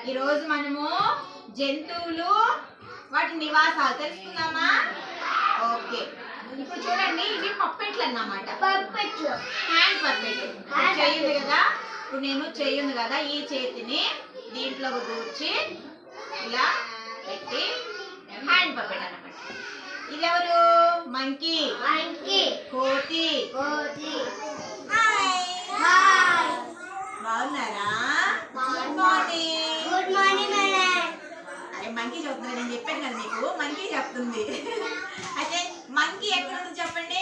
ఈరోజు మనము జంతువులు వాటి నివాసాలు తెలుసుకుందామా? ఓకే, ఇప్పుడు చూడండి, ఇవి పప్పెట్లు అన్నమాట. పప్పెట్లు, హ్యాండ్ పప్పెట్. చెయ్యి కదా, ఇప్పుడు నేను చెయ్యి కదా, ఈ చేతిని దీంట్లో దూర్చి ఇలా పెట్టి హ్యాండ్ పప్పెట్ అన్నమాట. ఇది ఎవరు? మంకీ. మంకీ. కోతి. కోతి. హాయ్, బాగున్నారా? Good morning. Good morning madam. అరే మంకీ చెప్తున్నా, నేను చెప్పాను కదా మీకు, మంకీ చెప్తుంది. అయితే మంకీ ఎక్కడ ఉందో చెప్పండి.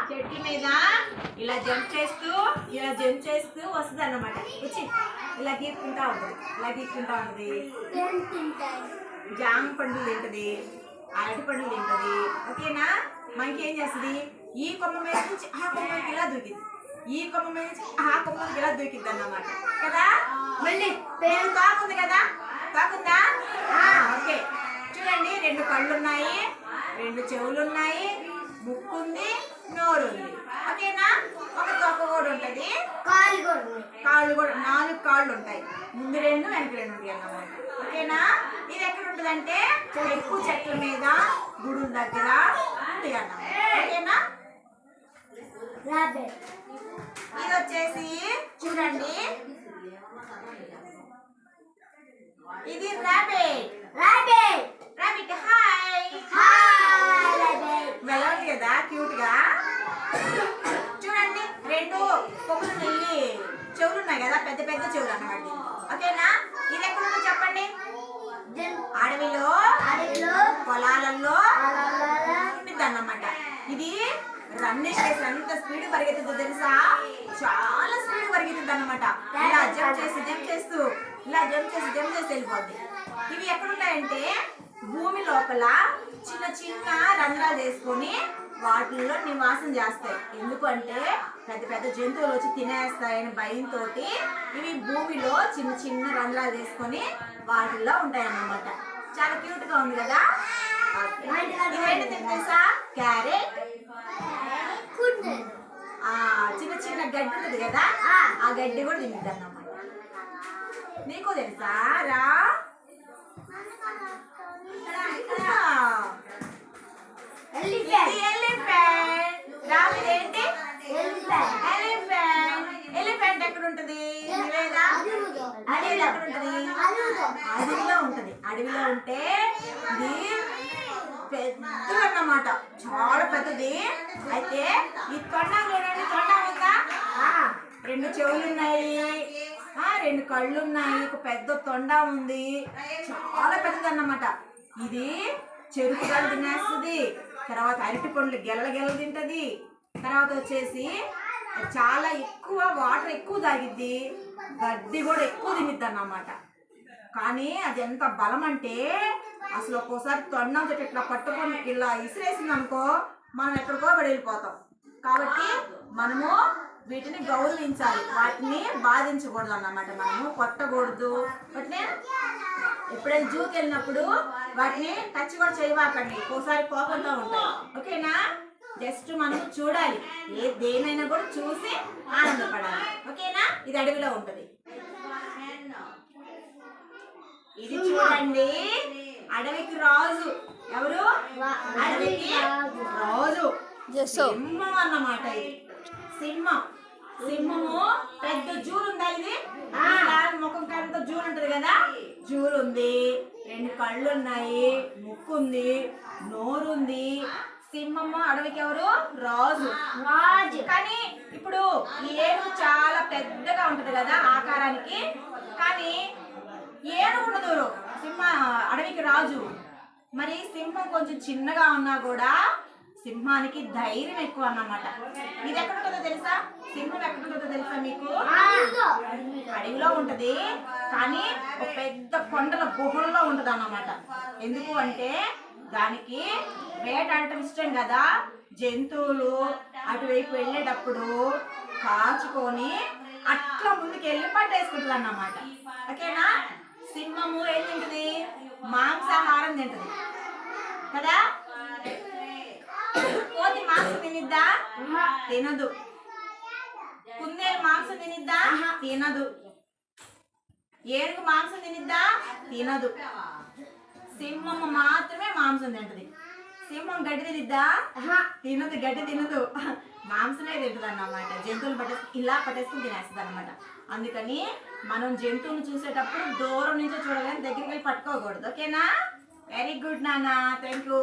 చెట్ల మీద ఇలా జంప్ చేస్తూ వస్తుంది అన్నమాట. వచ్చి ఇలా గీక్కుంటా ఉంటుంది, జామ పండ్లు తింటది, అరటి పండ్లు తింటది. ఓకేనా? మంకీ ఏం చేస్తుంది? ఈ కొమ్మ మీద నుంచి ఆ కొమ్మకి ఇలా దూకింది, ఈ కొమ్మ మీద నుంచి ఆ కొమ్మకి ఇలా దూకింది అన్నమాట కదా. మళ్ళీ తాకుంది కదా, తాకుందా? ఓకే, చూడండి, 2 కళ్ళు ఉన్నాయి, 2 చెవులు ఉన్నాయి, ముక్కు ఉంది, నోరు ఉంది. ఓకేనా? ఒక తొక్క కూడా ఉంటుంది, కాళ్ళు కూడా 4 కాళ్ళు ఉంటాయి, ముందు 2 వెనక 2 ఉంటాయి అన్నమాట. ఓకేనా? ఇది ఎక్కడ ఉంటుంది అంటే ఎక్కువ చెట్ల మీద, గుడుల దగ్గర ఉంటాయి అన్నమాట. ఓకేనా? ఇది వచ్చేసి చూడండి, ఇది రాబిట్. Rabbit hi. ఎలా ఉంది కదా, క్యూట్ గా. చూడండి, 2 కొమ్ములు ఉన్నాయి, చెవులు ఉన్నాయి కదా, పెద్ద పెద్ద చెవులు అన్నమాట. ఓకేనా? ఇది ఎక్కడ ఉందో చెప్పండి. అడవిలో, పొలాలలో ఉంటుంది అన్నమాట. ఇది రన్నింగ్ రేస్, ఎంత స్పీడ్ పరిగెత్తుందో తెలుసా? చాలా స్పీడ్ పరిగెత్తుంది అన్నమాట. ఇలా జంప్ చేస్తూ వెళ్ళిపోద్ది. ఇవి ఎక్కడున్నాయంటే భూమి లోపల చిన్న చిన్న రంధ్రాలు చేసుకొని వాటిల్లో నివాసం చేస్తాయి. ఎందుకంటే పెద్ద పెద్ద జంతువులు వచ్చి తినేస్తాయని భయంతో ఇవి భూమిలో చిన్న చిన్న రంధ్రాలు చేసుకొని వాటిల్లో ఉంటాయి అన్నమాట. చాలా క్యూట్ గా ఉంది కదా. ఇవేంటి తెలుసా? క్యారెట్, చిన్న చిన్న గడ్డి ఉంటుంది కదా, ఆ గడ్డి కూడా తింటుంది అన్నమాట. నీకు తెలుసా? రా, ఎలిఫెంట్ ఎక్కడ ఉంటది? అడవిలో ఎక్కడ ఉంటది? అడవిలో ఉంటది. అడవిలో ఉంటే ఇది పెద్దది అన్నమాట, చాలా పెద్దది. అయితే ఈ తొండం చూడండి, తొండం ఉందా? 2 చెవులు ఉన్నాయి, 2 కళ్ళు ఉన్నాయి, ఒక పెద్ద తొండ ఉంది, చాలా పెద్దది అన్నమాట. ఇది చెరుకు గడ్డ తినేస్తుంది, తర్వాత అరటి పండ్లు గెలలు తింటది, తర్వాత వచ్చేసి చాలా ఎక్కువ వాటర్ ఎక్కువ తాగిద్ది, గడ్డి కూడా ఎక్కువ తినిద్ది అన్నమాట. కానీ అది ఎంత బలం అంటే అసలు ఒక్కోసారి తొండం చెట్టు ఇట్లా పట్టుకొని ఇలా ఇసిరేసింది అనుకో, మనం ఎక్కడికో వెళ్ళిపోతాం. కాబట్టి మనము వీటిని గౌరవించాలి, వాటిని బాధించకూడదు అన్నమాట. మనము కొట్టకూడదు. వాటిని ఎప్పుడైనా జూకి వెళ్ళినప్పుడు వాటిని టచ్ కూడా చేయవాకండి, ఒక్కోసారి పోకుండా ఉంటాయి. ఓకేనా? జస్ట్ మనం చూడాలి, దేనైనా కూడా చూసి ఆనందపడాలి. ఓకేనా? ఇది అడవిలో ఉంటది. ఇది చూడండి, అడవికి రాజు. ఎవరు? అడవికి రాజు సింహం అన్నమాట. ఇది సింహము పెద్ద జూలు ఉందా? ఇది ముఖం కంత జూలు ఉంటది కదా, జూలు ఉంది, 2 కళ్ళు ఉన్నాయి, ముక్కు ఉంది, నోరు ఉంది. సింహము అడవికి ఎవరు? రాజు. కానీ ఇప్పుడు ఈ ఏనుగు చాలా పెద్దగా ఉంటది కదా ఆకారానికి, కానీ ఏనుగు ఉండదు అడవికి రాజు. మరి సింహం కొంచెం చిన్నగా ఉన్నా కూడా సింహానికి ధైర్యం ఎక్కువ అన్నమాట. ఇది ఎక్కడ ఉంటుందో తెలుసా? సింహం ఎక్కడ ఉంటుందో తెలుసా మీకు? అడవిలో ఉంటది, కానీ ఒక పెద్ద కొండల గుహల్లో ఉంటది అన్నమాట. ఎందుకు అంటే దానికి వేటాడటం ఇష్టం కదా, జంతువులు అటువైపు వెళ్ళేటప్పుడు కాచుకొని అట్లా ముందుకు వెళ్ళి పట్టేసుకుంటుంది అన్నమాట. ఓకేనా? సింహము ఏం తింటది? మాంసాహారం తింటది కదా. కోతి మాంసం తినిద్దా? తినదు. కుందేలు మాంసం తినిద్దా? తినదు. ఏనుగు మాంసం తినిద్దా? తినదు. సింహం మాత్రమే మాంసం తింటది. సింహం గడ్డి తినిద్దా? తినదు, గడ్డి తినదు, మాంసమే తింటది అన్నమాట. జంతువులు ఇలా పట్టేసుకుని తినేస్తుంది అనమాట. అందుకని మనం జంతువుని చూసేటప్పుడు దూరం నుంచి చూడాలని దగ్గరికి వెళ్ళి పట్టుకోకూడదు. ఓకేనా? వెరీ గుడ్ నాన్న, థ్యాంక్ యూ.